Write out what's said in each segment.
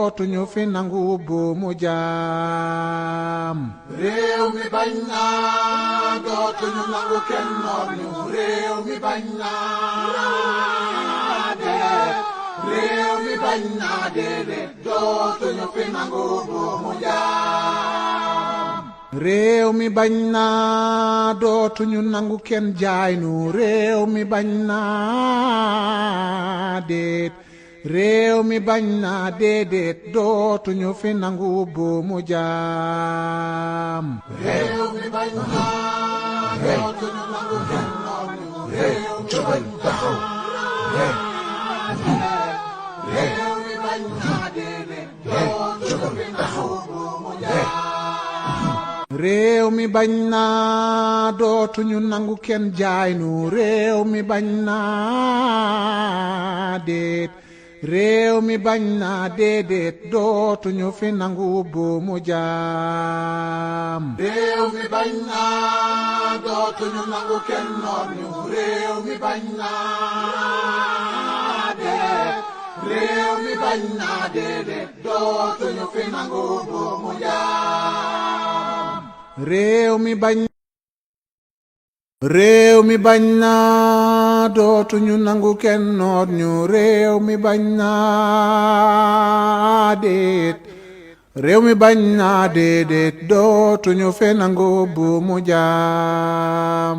dootuñu fi nangu buumu jaam. réew mi bañ naa dootuñu nangu kenn noot ñu. réew mi bañ naa déedéet. réew mi bañ naa déedéet. dootuñu fi nangu buumu jaam. réew mi bañ naa dootuñu nangu kenn jaay nu. réew mi bañ naa déet. réew mi bañ naa déedéet. dootuñu fi nangu buumu jaam. réew mi bañ naa dootuñu nangu kenn noot ñu. réew mi bañ taxaw. réew mi bañ naa déedéet. dootuñu fi nangu buumu jaam. réew mi bañ naa dootuñu nangu kenn jaay nu. réew mi bañ naa déet. réew mi bañ naa déedéet. dootuñu fi nangu buumu jaam. réew mi bañ naa dootuñu nangu kenn noot ñu. réew mi bañ naa déet. réew mi bañ naa déedéet. dootuñu fi nangu buumu jaam. réew mi bañ. réew mi bañ naa dootuñu nangu kenn noot ñu. réew mi bañ naa déet. réew mi bañ naa déedéet. dootuñu fi nangu buumu jaam.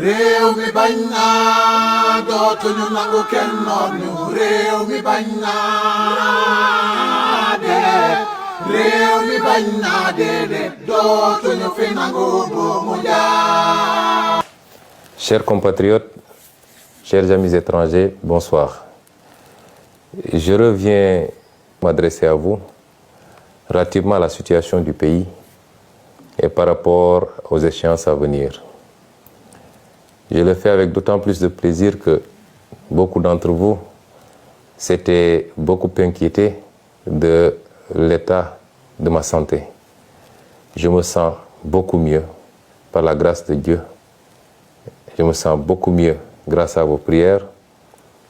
réew mi bañ naa dootuñu nangu kenn noot ñu. réew mi bañ naa déet. réew mi bañ naa déedéet. dootuñu fi nangu buumu jaam. Chers compatriotes, chers amis étrangers, bonsoir. Je reviens m'adresser à vous relativement à la situation du pays et par rapport aux échéances à venir. Je le fais avec d'autant plus de plaisir que beaucoup d'entre vous s'étaient beaucoup inquiétés de l'état de ma santé. Je me sens beaucoup mieux par la grâce de Dieu. Je me sens beaucoup mieux grâce à vos prières.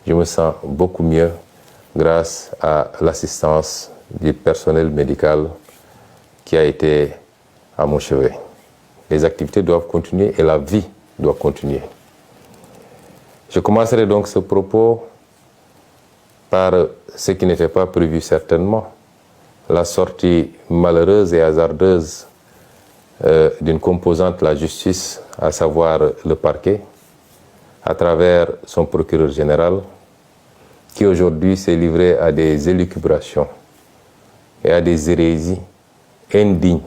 Je me sens beaucoup mieux grâce à l'assistance du personnel médical qui a été à mon chevet. Les activités doivent continuer et la vie doit continuer. Je commencerai donc ce propos par ce qui n'était pas prévu certainement, la sortie malheureuse et hasardeuse d'une composante de la justice, à savoir le parquet, à travers son procureur général, qui aujourd'hui s'est livré à des élucubrations et à des hérésies indignes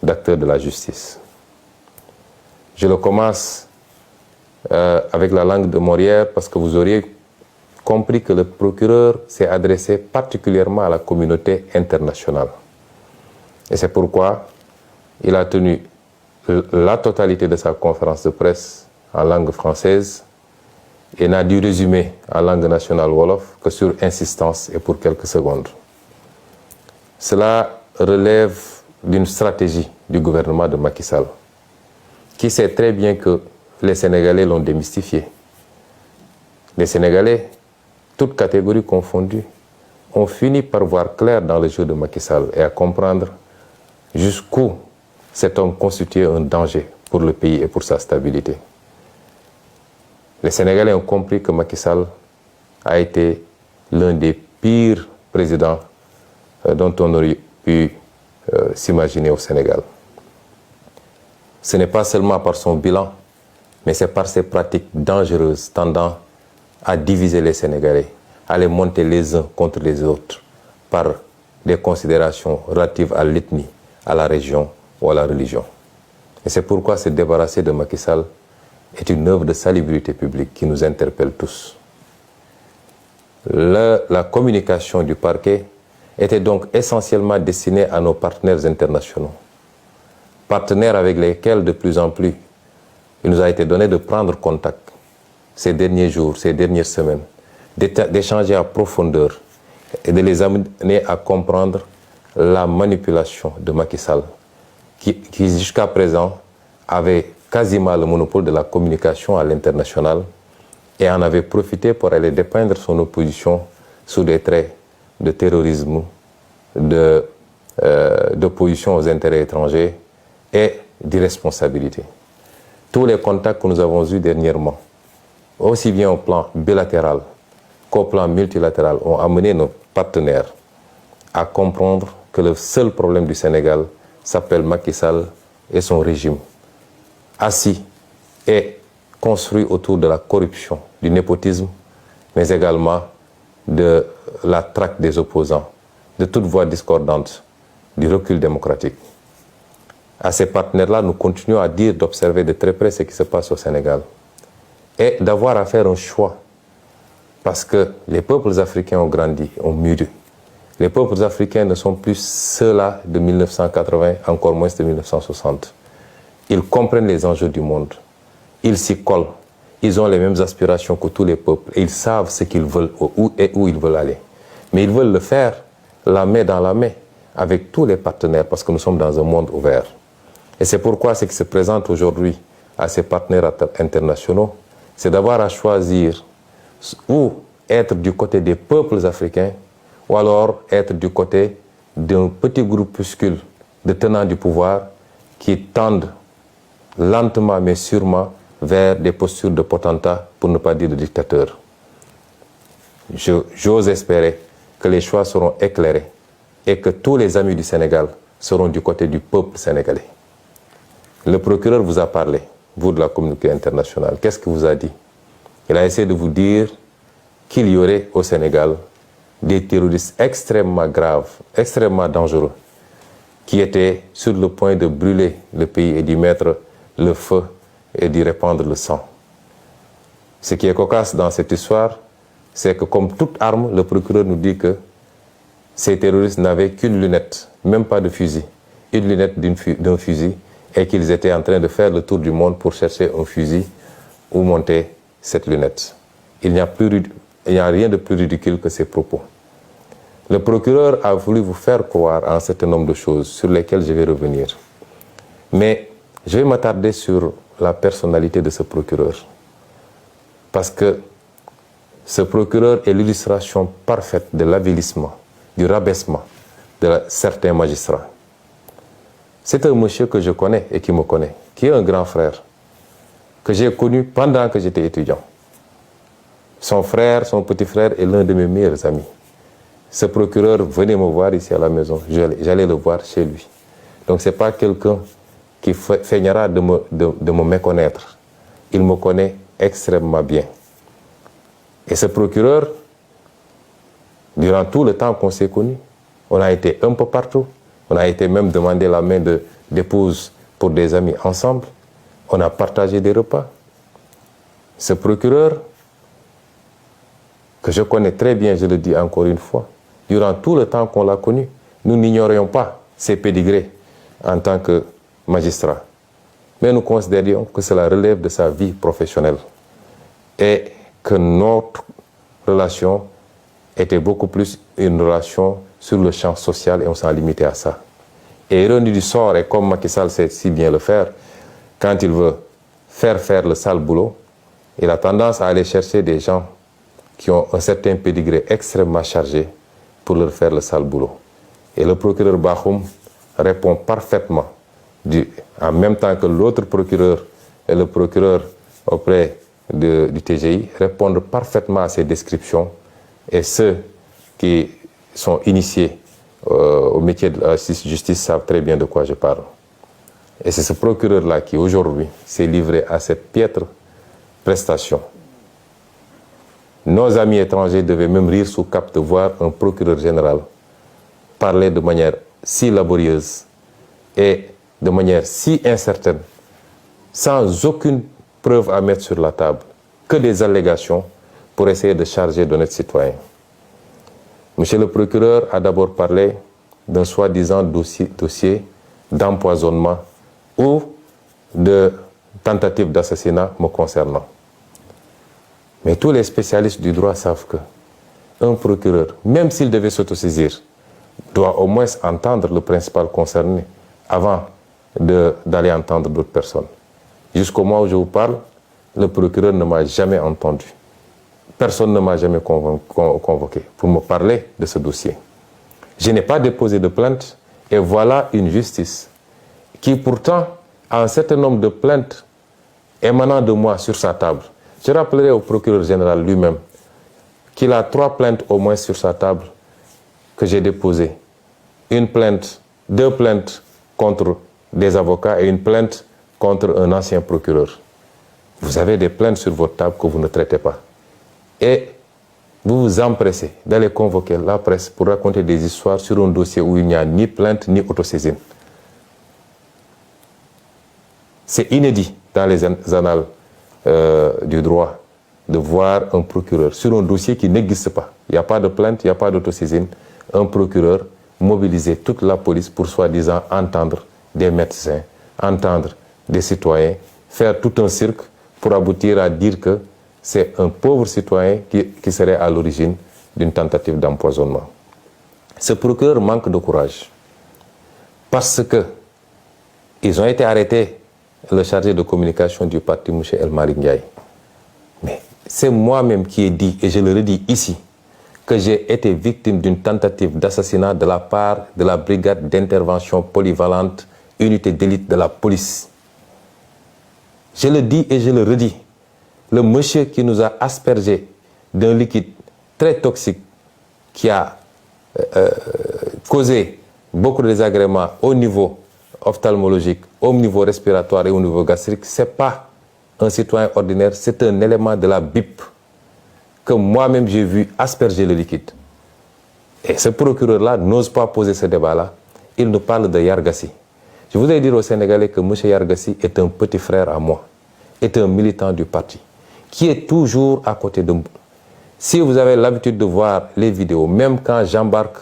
d'acteurs de la justice. Je le commence avec la langue de Molière parce que vous auriez compris que le procureur s'est adressé particulièrement à la communauté internationale. Et c'est pourquoi il a tenu la totalité de sa conférence de presse en langue française et n'a dû résumer en langue nationale wolof que sur insistance et pour quelques secondes. Cela relève d'une stratégie du gouvernement de Macky Sall, qui sait très bien que les Sénégalais l'ont démystifié. Les Sénégalais, toutes catégories confondues, ont fini par voir clair dans le jeu de Macky Sall et à comprendre jusqu'où cet homme constituait un danger pour le pays et pour sa stabilité. Les Sénégalais ont compris que Macky Sall a été l'un des pires présidents dont on aurait pu s'imaginer au Sénégal. Ce n'est pas seulement par son bilan, mais c'est par ses pratiques dangereuses tendant à diviser les Sénégalais, à les monter les uns contre les autres par des considérations relatives à l'ethnie, à la région ou à la religion. Et c'est pourquoi se débarrasser de Macky Sall est une œuvre de salubrité publique qui nous interpelle tous. La communication du parquet était donc essentiellement destinée à nos partenaires internationaux, partenaires avec lesquels de plus en plus il nous a été donné de prendre contact ces derniers jours, ces dernières semaines, d'échanger à profondeur et de les amener à comprendre la manipulation de Macky Sall, qui jusqu'à présent avait quasiment le monopole de la communication à l'international et en avait profité pour aller dépeindre son opposition sous des traits de terrorisme d'opposition aux intérêts étrangers et d'irresponsabilité. Tous les contacts que nous avons eus dernièrement, aussi bien au plan bilatéral qu'au plan multilatéral, ont amené nos partenaires à comprendre que le seul problème du Sénégal s'appelle Macky Sall et son régime, assis et construit autour de la corruption, du népotisme, mais également de la traque des opposants, de toute voix discordante, du recul démocratique. À ces partenaires-là, nous continuons à dire d'observer de très près ce qui se passe au Sénégal et d'avoir à faire un choix, parce que les peuples africains ont grandi, ont mûri. Les peuples africains ne sont plus ceux-là de 1980, encore moins de 1960. Ils comprennent les enjeux du monde, ils s'y collent, ils ont les mêmes aspirations que tous les peuples et ils savent ce qu'ils veulent et où ils veulent aller. Mais ils veulent le faire la main dans la main avec tous les partenaires parce que nous sommes dans un monde ouvert. Et c'est pourquoi ce qui se présente aujourd'hui à ces partenaires internationaux, c'est d'avoir à choisir ou être du côté des peuples africains ou alors être du côté d'un petit groupuscule de tenants du pouvoir qui tendent lentement mais sûrement vers des postures de potentats, pour ne pas dire de dictateurs. J'ose espérer que les choix seront éclairés et que tous les amis du Sénégal seront du côté du peuple sénégalais. Le procureur vous a parlé, vous de la communauté internationale. Qu'est-ce qu'il vous a dit? Il a essayé de vous dire qu'il y aurait au Sénégal des terroristes extrêmement graves, extrêmement dangereux, qui étaient sur le point de brûler le pays et d'y mettre le feu et d'y répandre le sang. Ce qui est cocasse dans cette histoire, c'est que comme toute arme, le procureur nous dit que ces terroristes n'avaient qu'une lunette, même pas de fusil, une lunette d'un fusil, et qu'ils étaient en train de faire le tour du monde pour chercher un fusil où monter cette lunette. Il n'y a rien de plus ridicule que ces propos. Le procureur a voulu vous faire croire à un certain nombre de choses sur lesquelles je vais revenir. Mais je vais m'attarder sur la personnalité de ce procureur. Parce que ce procureur est l'illustration parfaite de l'avilissement, du rabaissement de certains magistrats. C'est un monsieur que je connais et qui me connaît, qui est un grand frère, que j'ai connu pendant que j'étais étudiant. Son frère, son petit frère est l'un de mes meilleurs amis. Ce procureur venait me voir ici à la maison, j'allais le voir chez lui. Donc ce n'est pas quelqu'un qui feignera de me méconnaître. Il me connaît extrêmement bien. Et ce procureur, durant tout le temps qu'on s'est connus, on a été un peu partout. On a été même demandé la main d'épouse pour des amis ensemble. On a partagé des repas. Ce procureur, que je connais très bien, je le dis encore une fois, durant tout le temps qu'on l'a connu, nous n'ignorions pas ses pédigrés en tant que magistrat. Mais nous considérions que cela relève de sa vie professionnelle et que notre relation était beaucoup plus une relation sur le champ social et on s'en limitait à ça. Et ironie du sort, et comme Macky Sall sait si bien le faire, quand il veut faire le sale boulot, il a tendance à aller chercher des gens qui ont un certain pédigré extrêmement chargé pour leur faire le sale boulot. Et le procureur Bakhoum répond parfaitement, en même temps que l'autre procureur et le procureur auprès du TGI, répondent parfaitement à ces descriptions. Et ceux qui sont initiés au métier de la justice savent très bien de quoi je parle. Et c'est ce procureur-là qui, aujourd'hui, s'est livré à cette piètre prestation. Nos amis étrangers devaient même rire sous cap de voir un procureur général parler de manière si laborieuse et de manière si incertaine, sans aucune preuve à mettre sur la table, que des allégations pour essayer de charger d'honnêtes citoyens. Monsieur le procureur a d'abord parlé d'un soi-disant dossier d'empoisonnement ou de tentative d'assassinat me concernant. Mais tous les spécialistes du droit savent qu'un procureur, même s'il devait s'autosaisir, doit au moins entendre le principal concerné avant d'aller entendre d'autres personnes. Jusqu'au moment où je vous parle, le procureur ne m'a jamais entendu. Personne ne m'a jamais convoqué pour me parler de ce dossier. Je n'ai pas déposé de plainte et voilà une justice qui pourtant a un certain nombre de plaintes émanant de moi sur sa table. Je rappellerai au procureur général lui-même qu'il a 3 plaintes au moins sur sa table que j'ai déposées. Une plainte, 2 plaintes contre des avocats et une plainte contre un ancien procureur. Vous avez des plaintes sur votre table que vous ne traitez pas. Et vous vous empressez d'aller convoquer la presse pour raconter des histoires sur un dossier où il n'y a ni plainte ni autosaisine. C'est inédit dans les annales du droit de voir un procureur sur un dossier qui n'existe pas. Il n'y a pas de plainte, il n'y a pas d'autosaisine. Un procureur mobiliser toute la police pour soi-disant entendre des médecins, entendre des citoyens, faire tout un cirque pour aboutir à dire que c'est un pauvre citoyen qui serait à l'origine d'une tentative d'empoisonnement. Ce procureur manque de courage parce que ils ont été arrêtés, le chargé de communication du parti, M. El Malick Ndiaye. Mais c'est moi-même qui ai dit, et je le redis ici, que j'ai été victime d'une tentative d'assassinat de la part de la brigade d'intervention polyvalente, unité d'élite de la police. Je le dis et je le redis. Le monsieur qui nous a aspergé d'un liquide très toxique qui a causé beaucoup de désagréments au niveau ophtalmologique, au niveau respiratoire et au niveau gastrique, ce n'est pas un citoyen ordinaire, c'est un élément de la BIP que moi-même j'ai vu asperger le liquide. Et ce procureur-là n'ose pas poser ce débat-là. Il nous parle de Yargassi. Je voudrais dire aux Sénégalais que M. Yargassi est un petit frère à moi, est un militant du parti, qui est toujours à côté de moi. Si vous avez l'habitude de voir les vidéos, même quand j'embarque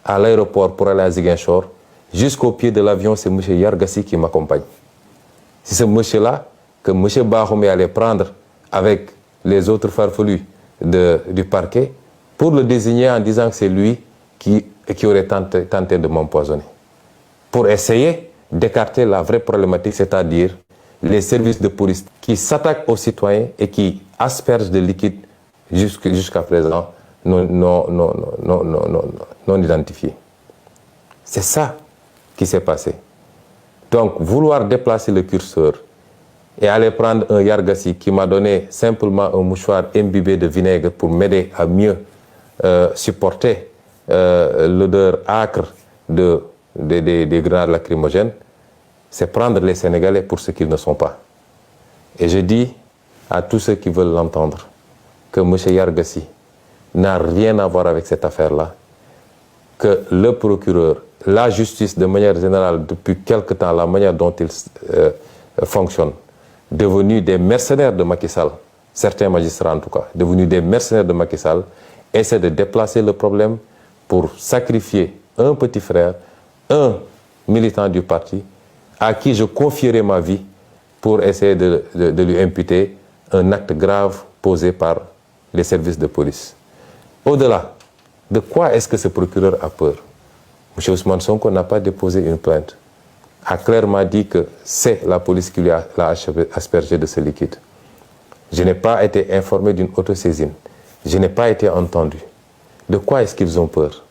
à l'aéroport pour aller à Ziguinchor, jusqu'au pied de l'avion, c'est M. Yargassi qui m'accompagne. C'est ce monsieur-là que M. Bahoumé allait prendre avec les autres farfelus du parquet pour le désigner en disant que c'est lui qui aurait tenté de m'empoisonner. Pour essayer d'écarter la vraie problématique, c'est-à-dire les services de police qui s'attaquent aux citoyens et qui aspergent de liquide jusqu'à présent non identifiés. C'est ça qui s'est passé. Donc, vouloir déplacer le curseur et aller prendre un Yargassi qui m'a donné simplement un mouchoir imbibé de vinaigre pour m'aider à mieux supporter l'odeur âcre des grenades lacrymogènes, c'est prendre les Sénégalais pour ce qu'ils ne sont pas. Et je dis à tous ceux qui veulent l'entendre que M. Yargassi n'a rien à voir avec cette affaire-là, que le procureur, la justice de manière générale, depuis quelque temps, la manière dont il fonctionne, devenus des mercenaires de Macky Sall, certains magistrats en tout cas, devenus des mercenaires de Macky Sall, essaient de déplacer le problème pour sacrifier un petit frère, un militant du parti, à qui je confierai ma vie pour essayer de lui imputer un acte grave posé par les services de police. Au-delà, de quoi est-ce que ce procureur a peur? M. Ousmane Sonko n'a pas déposé une plainte, a clairement dit que c'est la police qui l'a aspergé de ce liquide. Je n'ai pas été informé d'une autosaisine. Je n'ai pas été entendu. De quoi est-ce qu'ils ont peur?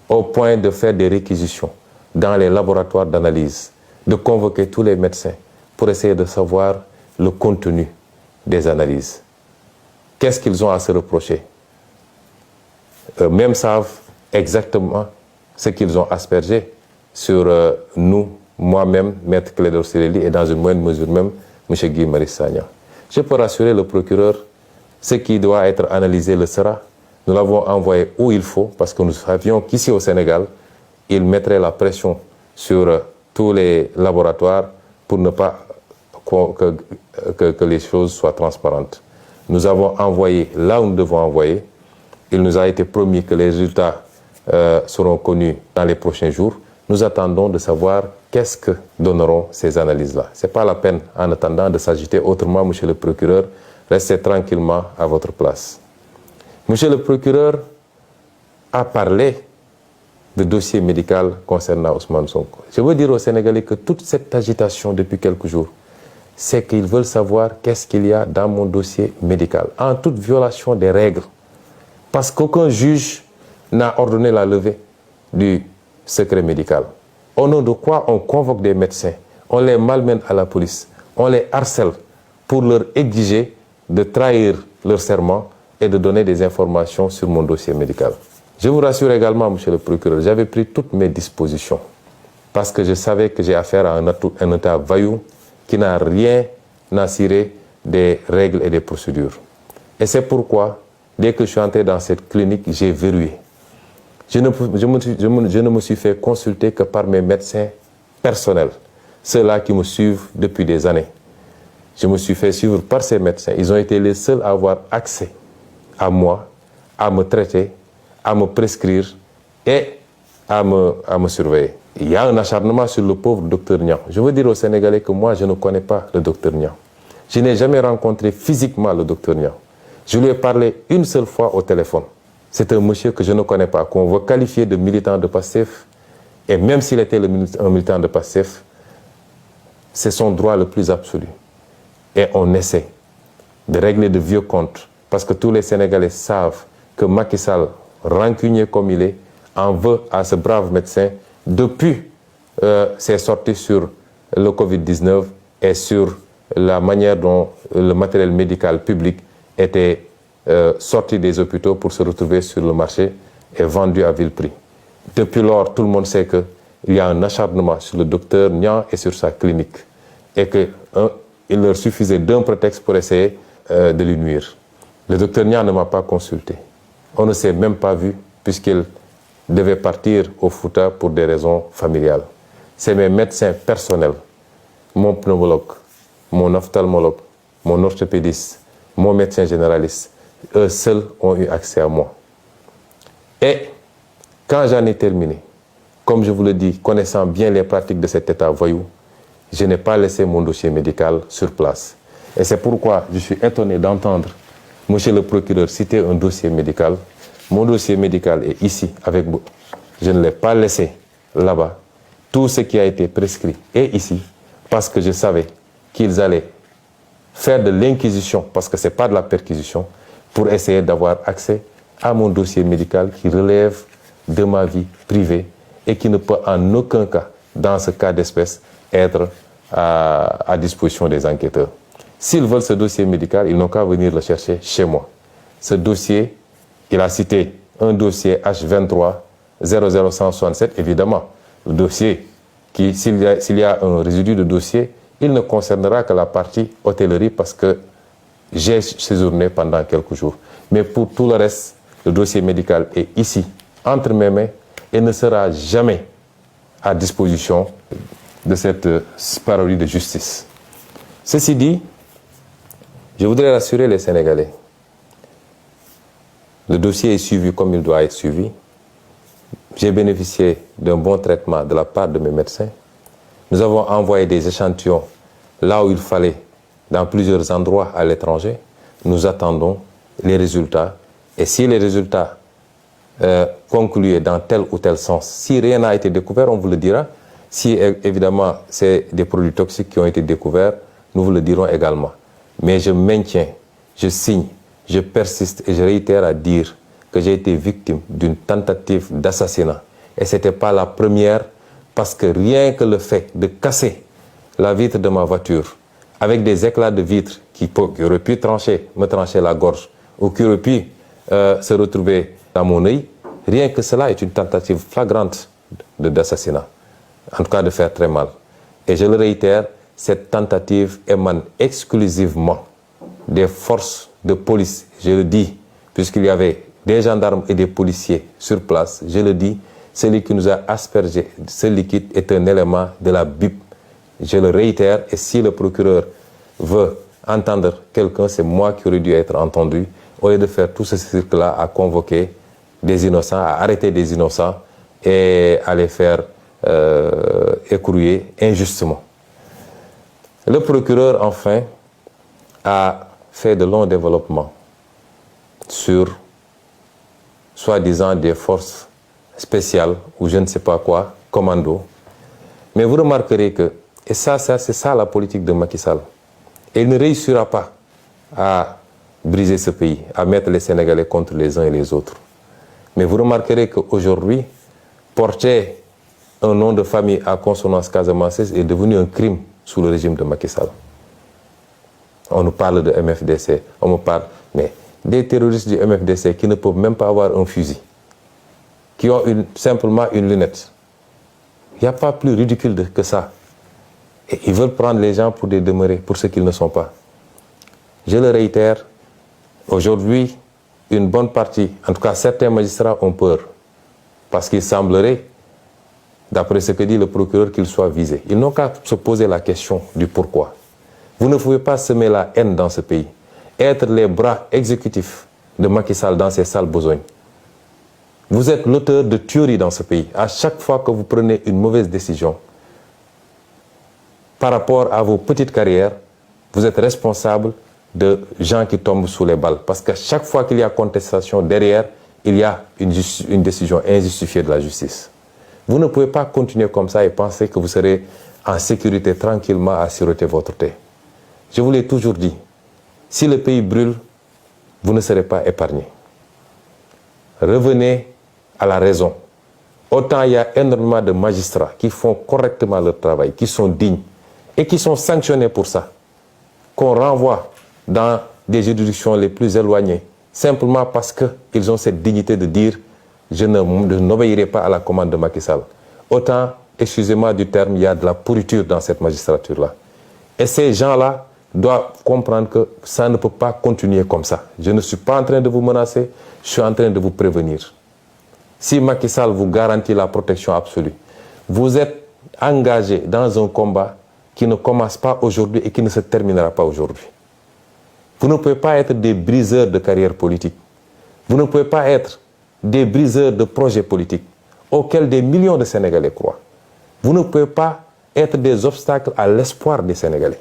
Au point de faire des réquisitions dans les laboratoires d'analyse, de convoquer tous les médecins pour essayer de savoir le contenu des analyses. Qu'est-ce qu'ils ont à se reprocher? Eux-mêmes savent exactement ce qu'ils ont aspergé sur nous, moi-même, Maître Clédor Ciré Ly, et dans une moindre mesure même, M. Guy Marius Sagna. Je peux rassurer le procureur, ce qui doit être analysé le sera. Nous l'avons envoyé où il faut, parce que nous savions qu'ici au Sénégal, il mettrait la pression sur tous les laboratoires pour ne pas que les choses soient transparentes. Nous avons envoyé là où nous devons envoyer. Il nous a été promis que les résultats seront connus dans les prochains jours. Nous attendons de savoir qu'est-ce que donneront ces analyses-là. Ce n'est pas la peine, en attendant, de s'agiter autrement, monsieur le procureur. Restez tranquillement à votre place. Monsieur le procureur a parlé de dossier médical concernant Ousmane Sonko. Je veux dire aux Sénégalais que toute cette agitation depuis quelques jours, c'est qu'ils veulent savoir qu'est-ce qu'il y a dans mon dossier médical, en toute violation des règles. Parce qu'aucun juge n'a ordonné la levée du secret médical. Au nom de quoi on convoque des médecins, on les malmène à la police, on les harcèle pour leur exiger de trahir leur serment et de donner des informations sur mon dossier médical. Je vous rassure également, monsieur le procureur, j'avais pris toutes mes dispositions parce que je savais que j'ai affaire à un État vaillou qui n'a rien à cirer des règles et des procédures. Et c'est pourquoi, dès que je suis entré dans cette clinique, j'ai verrouillé. Je ne me suis fait consulter que par mes médecins personnels, ceux-là qui me suivent depuis des années. Je me suis fait suivre par ces médecins. Ils ont été les seuls à avoir accès à moi, à me traiter, à me prescrire et à me surveiller. Il y a un acharnement sur le pauvre docteur Niang. Je veux dire aux Sénégalais que moi, je ne connais pas le docteur Niang. Je n'ai jamais rencontré physiquement le docteur Niang. Je lui ai parlé une seule fois au téléphone. C'est un monsieur que je ne connais pas, qu'on veut qualifier de militant de PASTEF. Et même s'il était un militant de PASTEF, c'est son droit le plus absolu. Et on essaie de régler de vieux comptes. Parce que tous les Sénégalais savent que Macky Sall, rancunier comme il est, en veut à ce brave médecin depuis ses sorties sur le Covid-19 et sur la manière dont le matériel médical public était sorti des hôpitaux pour se retrouver sur le marché et vendu à vil prix. Depuis lors, tout le monde sait qu'il y a un acharnement sur le docteur Niang et sur sa clinique et qu'il leur suffisait d'un prétexte pour essayer de lui nuire. Le docteur Niang ne m'a pas consulté. On ne s'est même pas vu puisqu'il devait partir au Fouta pour des raisons familiales. C'est mes médecins personnels, mon pneumologue, mon ophtalmologue, mon orthopédiste, mon médecin généraliste, eux seuls ont eu accès à moi. Et quand j'en ai terminé, comme je vous le dis, connaissant bien les pratiques de cet État voyou, je n'ai pas laissé mon dossier médical sur place. Et c'est pourquoi je suis étonné d'entendre monsieur le procureur citer un dossier médical. Mon dossier médical est ici avec vous. Je ne l'ai pas laissé là-bas. Tout ce qui a été prescrit est ici parce que je savais qu'ils allaient faire de l'inquisition, parce que ce n'est pas de la perquisition, pour essayer d'avoir accès à mon dossier médical qui relève de ma vie privée et qui ne peut en aucun cas, dans ce cas d'espèce, être à disposition des enquêteurs. S'ils veulent ce dossier médical, ils n'ont qu'à venir le chercher chez moi. Ce dossier, il a cité un dossier H23 00167, évidemment. Le dossier, s'il y a un résidu de dossier, il ne concernera que la partie hôtellerie parce que j'ai séjourné pendant quelques jours. Mais pour tout le reste, le dossier médical est ici, entre mes mains, et ne sera jamais à disposition de cette parodie de justice. Ceci dit, je voudrais rassurer les Sénégalais. Le dossier est suivi comme il doit être suivi. J'ai bénéficié d'un bon traitement de la part de mes médecins. Nous avons envoyé des échantillons là où il fallait, dans plusieurs endroits à l'étranger. Nous attendons les résultats. Et si les résultats concluent dans tel ou tel sens, si rien n'a été découvert, on vous le dira. Si évidemment c'est des produits toxiques qui ont été découverts, nous vous le dirons également. Mais je maintiens, je signe, je persiste et je réitère à dire que j'ai été victime d'une tentative d'assassinat. Et ce n'était pas la première, parce que rien que le fait de casser la vitre de ma voiture avec des éclats de vitre qui auraient pu me trancher la gorge ou qui auraient pu se retrouver dans mon œil, rien que cela est une tentative flagrante d'assassinat, en tout cas de faire très mal. Et je le réitère, cette tentative émane exclusivement des forces de police, je le dis, puisqu'il y avait des gendarmes et des policiers sur place, je le dis, celui qui nous a aspergé ce liquide est un élément de la BIP. Je le réitère, et si le procureur veut entendre quelqu'un, c'est moi qui aurais dû être entendu, au lieu de faire tout ce cirque-là à convoquer des innocents, à arrêter des innocents et à les faire écrouiller injustement. Le procureur, enfin, a fait de longs développements sur, soi-disant, des forces spéciales, ou je ne sais pas quoi, commando. Mais vous remarquerez que, et ça c'est ça la politique de Macky Sall, et il ne réussira pas à briser ce pays, à mettre les Sénégalais contre les uns et les autres. Mais vous remarquerez qu'aujourd'hui, porter un nom de famille à consonance casamançaise est devenu un crime sous le régime de Macky Sall. On nous parle de MFDC, on me parle, mais des terroristes du MFDC qui ne peuvent même pas avoir un fusil, qui ont simplement une lunette. Il n'y a pas plus ridicule que ça. Et ils veulent prendre les gens pour des demeurés, pour ce qu'ils ne sont pas. Je le réitère, aujourd'hui, une bonne partie, en tout cas certains magistrats ont peur, parce qu'il semblerait, d'après ce que dit le procureur, qu'ils soient visés. Ils n'ont qu'à se poser la question du pourquoi. Vous ne pouvez pas semer la haine dans ce pays, être les bras exécutifs de Macky Sall dans ses sales besognes. Vous êtes l'auteur de tueries dans ce pays. À chaque fois que vous prenez une mauvaise décision par rapport à vos petites carrières, vous êtes responsable de gens qui tombent sous les balles. Parce qu'à chaque fois qu'il y a contestation derrière, il y a une décision injustifiée de la justice. Vous ne pouvez pas continuer comme ça et penser que vous serez en sécurité tranquillement à siroter votre thé. Je vous l'ai toujours dit, si le pays brûle, vous ne serez pas épargné. Revenez à la raison. Autant il y a énormément de magistrats qui font correctement leur travail, qui sont dignes et qui sont sanctionnés pour ça, qu'on renvoie dans des juridictions les plus éloignées, simplement parce qu'ils ont cette dignité de dire « je n'obéirai pas à la commande de Macky Sall ». Autant, excusez-moi du terme, il y a de la pourriture dans cette magistrature-là. Et ces gens-là doivent comprendre que ça ne peut pas continuer comme ça. Je ne suis pas en train de vous menacer, je suis en train de vous prévenir. Si Macky Sall vous garantit la protection absolue, vous êtes engagé dans un combat qui ne commence pas aujourd'hui et qui ne se terminera pas aujourd'hui. Vous ne pouvez pas être des briseurs de carrière politique. Vous ne pouvez pas être des briseurs de projets politiques auxquels des millions de Sénégalais croient. Vous ne pouvez pas être des obstacles à l'espoir des Sénégalais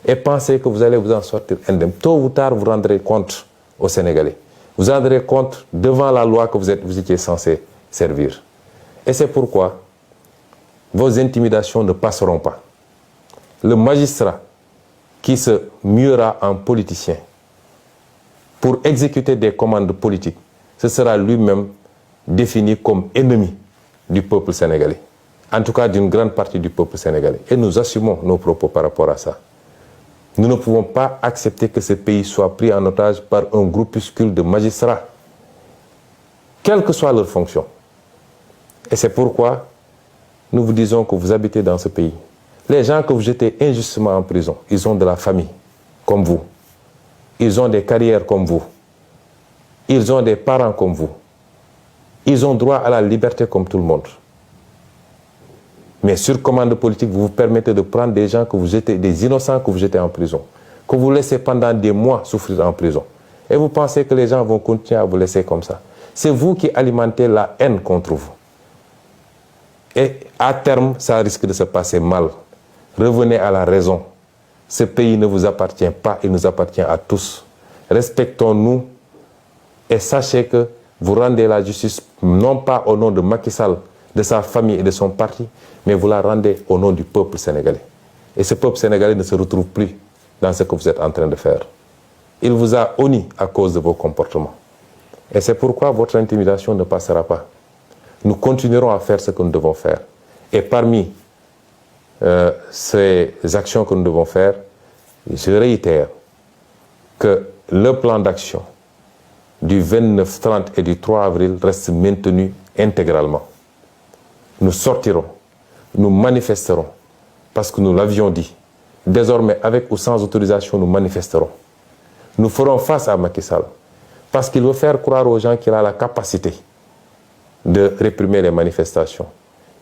et penser que vous allez vous en sortir indemne. Tôt ou tard, vous rendrez compte aux Sénégalais. Vous rendrez compte devant la loi que vous étiez censé servir. Et c'est pourquoi vos intimidations ne passeront pas. Le magistrat qui se muera en politicien pour exécuter des commandes politiques, ce sera lui-même défini comme ennemi du peuple sénégalais. En tout cas, d'une grande partie du peuple sénégalais. Et nous assumons nos propos par rapport à ça. Nous ne pouvons pas accepter que ce pays soit pris en otage par un groupuscule de magistrats, quelle que soit leur fonction. Et c'est pourquoi nous vous disons que vous habitez dans ce pays. Les gens que vous jetez injustement en prison, ils ont de la famille, comme vous. Ils ont des carrières comme vous. Ils ont des parents comme vous. Ils ont droit à la liberté comme tout le monde. Mais sur commande politique, vous vous permettez de prendre des gens que vous jetez, des innocents que vous jetez en prison, que vous laissez pendant des mois souffrir en prison. Et vous pensez que les gens vont continuer à vous laisser comme ça. C'est vous qui alimentez la haine contre vous. Et à terme, ça risque de se passer mal. Revenez à la raison. Ce pays ne vous appartient pas, il nous appartient à tous. Respectons-nous et sachez que vous rendez la justice non pas au nom de Macky Sall, de sa famille et de son parti, mais vous la rendez au nom du peuple sénégalais. Et ce peuple sénégalais ne se retrouve plus dans ce que vous êtes en train de faire. Il vous a honni à cause de vos comportements. Et c'est pourquoi votre intimidation ne passera pas. Nous continuerons à faire ce que nous devons faire. Et parmi ces actions que nous devons faire, je réitère que le plan d'action du 29, 30 et du 3 avril reste maintenu intégralement. Nous sortirons, nous manifesterons, parce que nous l'avions dit. Désormais, avec ou sans autorisation, nous manifesterons. Nous ferons face à Macky Sall, parce qu'il veut faire croire aux gens qu'il a la capacité de réprimer les manifestations.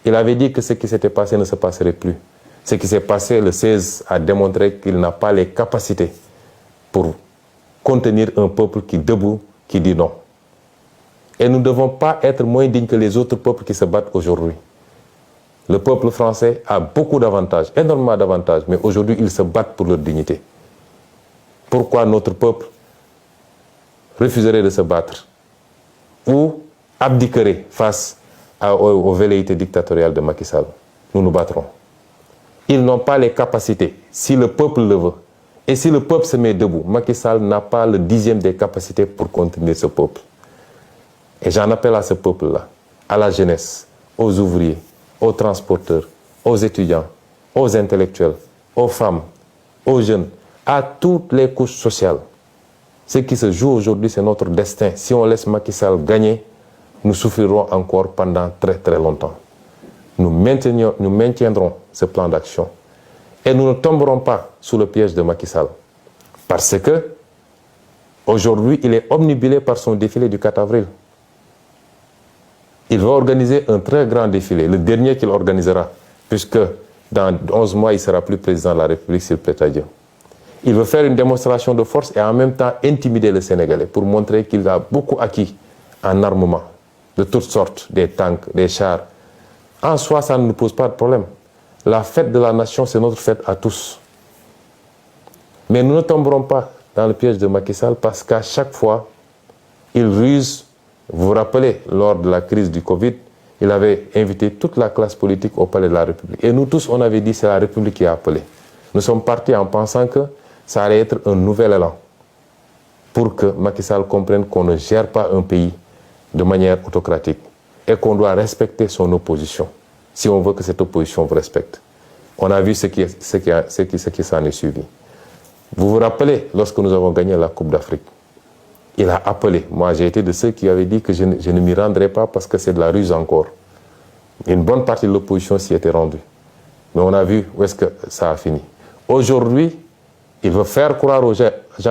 Il avait dit que ce qui s'était passé ne se passerait plus. Ce qui s'est passé le 16 a démontré qu'il n'a pas les capacités pour contenir un peuple qui est debout, qui dit non. Et nous ne devons pas être moins dignes que les autres peuples qui se battent aujourd'hui. Le peuple français a beaucoup d'avantages, énormément d'avantages, mais aujourd'hui ils se battent pour leur dignité. Pourquoi notre peuple refuserait de se battre ou abdiquerait face aux velléités dictatoriales de Macky Sall? Nous nous battrons. Ils n'ont pas les capacités, si le peuple le veut. Et si le peuple se met debout, Macky Sall n'a pas le 10e des capacités pour contenir ce peuple. Et j'en appelle à ce peuple-là, à la jeunesse, aux ouvriers, aux transporteurs, aux étudiants, aux intellectuels, aux femmes, aux jeunes, à toutes les couches sociales. Ce qui se joue aujourd'hui, c'est notre destin. Si on laisse Macky Sall gagner, nous souffrirons encore pendant très très longtemps. Nous maintiendrons ce plan d'action et nous ne tomberons pas sous le piège de Macky Sall. Parce que aujourd'hui, il est omnibulé par son défilé du 4 avril. Il va organiser un très grand défilé, le dernier qu'il organisera, puisque dans 11 mois, il ne sera plus président de la République s'il plaît à Dieu. Il veut faire une démonstration de force et en même temps intimider le Sénégalais pour montrer qu'il a beaucoup acquis en armement, de toutes sortes, des tanks, des chars. En soi, ça ne nous pose pas de problème. La fête de la nation, c'est notre fête à tous. Mais nous ne tomberons pas dans le piège de Macky Sall parce qu'à chaque fois, il ruse. Vous vous rappelez, lors de la crise du Covid, il avait invité toute la classe politique au palais de la République. Et nous tous, on avait dit que c'est la République qui a appelé. Nous sommes partis en pensant que ça allait être un nouvel élan pour que Macky Sall comprenne qu'on ne gère pas un pays de manière autocratique et qu'on doit respecter son opposition, si on veut que cette opposition vous respecte. On a vu ce qui s'en est suivi. Vous vous rappelez, lorsque nous avons gagné la Coupe d'Afrique, il a appelé. Moi, j'ai été de ceux qui avaient dit que je ne m'y rendrai pas parce que c'est de la ruse encore. Une bonne partie de l'opposition s'y était rendue. Mais on a vu où est-ce que ça a fini. Aujourd'hui, il veut faire croire aux gens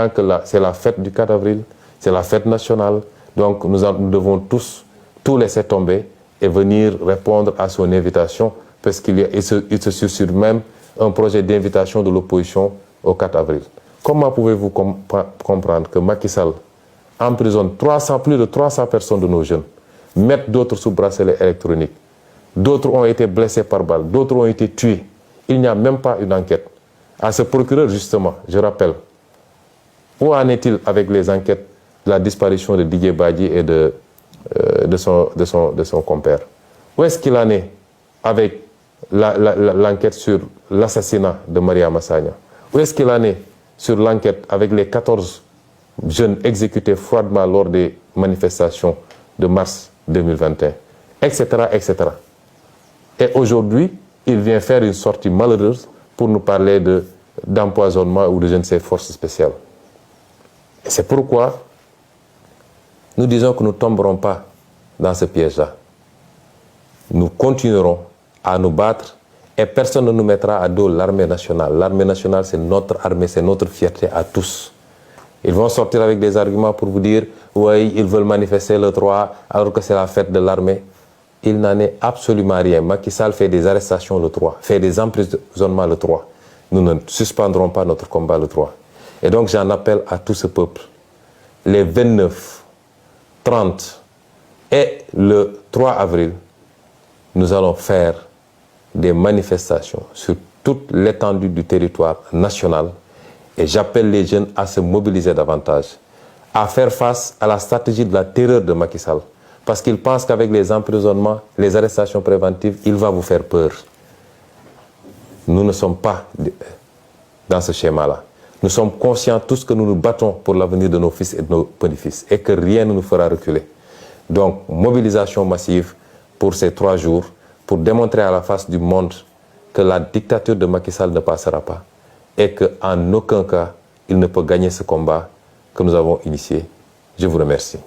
que c'est la fête du 4 avril, c'est la fête nationale. Donc nous devons tous tout laisser tomber et venir répondre à son invitation parce qu'il se susurre même un projet d'invitation de l'opposition au 4 avril. Comment pouvez-vous comprendre que Macky Sall emprisonne plus de 300 personnes de nos jeunes, mettent d'autres sous bracelet électronique, d'autres ont été blessés par balle, d'autres ont été tués. Il n'y a même pas une enquête. À ce procureur, justement, je rappelle, où en est-il avec les enquêtes de la disparition de Didier Badji et de son compère? Où est-ce qu'il en est avec l'enquête sur l'assassinat de Maria Massagna? Où est-ce qu'il en est sur l'enquête avec les 14 jeunes exécutés froidement lors des manifestations de mars 2021, etc., etc. Et aujourd'hui, il vient faire une sortie malheureuse pour nous parler d'empoisonnement ou de je ne sais forces spéciales. Et c'est pourquoi nous disons que nous ne tomberons pas dans ce piège-là. Nous continuerons à nous battre et personne ne nous mettra à dos l'armée nationale. L'armée nationale, c'est notre armée, c'est notre fierté à tous. Ils vont sortir avec des arguments pour vous dire « oui, ils veulent manifester le 3 alors que c'est la fête de l'armée ». Il n'en est absolument rien. Macky Sall fait des arrestations le 3, fait des emprisonnements le 3. Nous ne suspendrons pas notre combat le 3. Et donc j'en appelle à tout ce peuple. Les 29, 30 et le 3 avril, nous allons faire des manifestations sur toute l'étendue du territoire national. Et j'appelle les jeunes à se mobiliser davantage, à faire face à la stratégie de la terreur de Macky Sall. Parce qu'il pense qu'avec les emprisonnements, les arrestations préventives, il va vous faire peur. Nous ne sommes pas dans ce schéma-là. Nous sommes conscients tous que nous nous battons pour l'avenir de nos fils et de nos petits-fils et que rien ne nous fera reculer. Donc, mobilisation massive pour ces 3 jours, pour démontrer à la face du monde que la dictature de Macky Sall ne passera pas. Et qu'en aucun cas, il ne peut gagner ce combat que nous avons initié. Je vous remercie.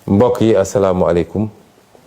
Mbokk yi, assalaamu aleykum.